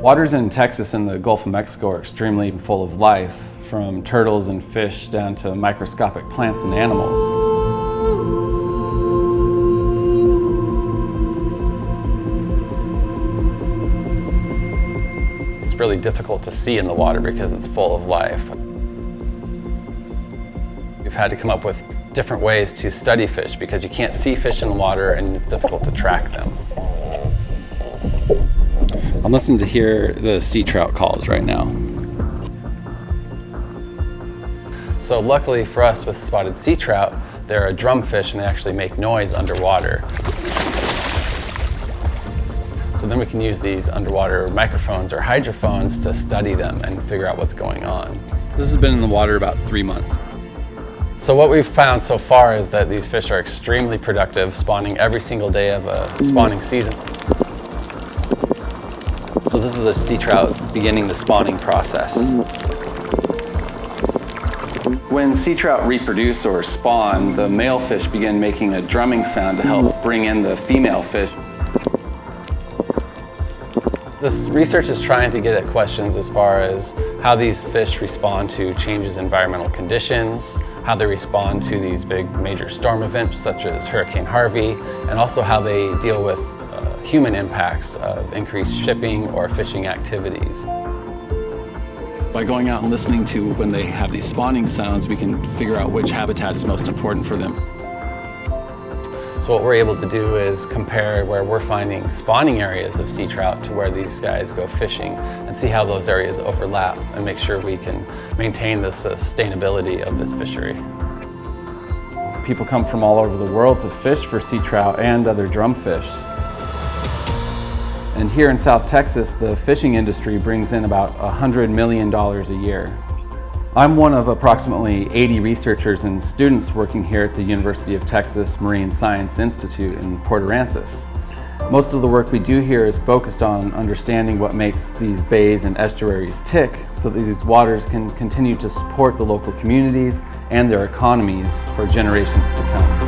Waters in Texas and the Gulf of Mexico are extremely full of life, from turtles and fish down to microscopic plants and animals. It's really difficult to see in the water because it's full of life. We've had to come up with different ways to study fish because you can't see fish in the water and it's difficult to track them. I'm listening to hear the sea trout calls right now. So luckily for us with spotted sea trout, they're a drumfish and they actually make noise underwater. So then we can use these underwater microphones or hydrophones to study them and figure out what's going on. This has been in the water about 3 months. So what we've found so far is that these fish are extremely productive, spawning every single day of a spawning season. So this is a sea trout beginning the spawning process. When sea trout reproduce or spawn, the male fish begin making a drumming sound to help bring in the female fish. This research is trying to get at questions as far as how these fish respond to changes in environmental conditions, how they respond to these big major storm events such as Hurricane Harvey, and also how they deal with human impacts of increased shipping or fishing activities. By going out and listening to when they have these spawning sounds, we can figure out which habitat is most important for them. So what we're able to do is compare where we're finding spawning areas of sea trout to where these guys go fishing and see how those areas overlap and make sure we can maintain the sustainability of this fishery. People come from all over the world to fish for sea trout and other drumfish. And here in South Texas, the fishing industry brings in about $100 million a year. I'm one of approximately 80 researchers and students working here at the University of Texas Marine Science Institute in Port Aransas. Most of the work we do here is focused on understanding what makes these bays and estuaries tick so that these waters can continue to support the local communities and their economies for generations to come.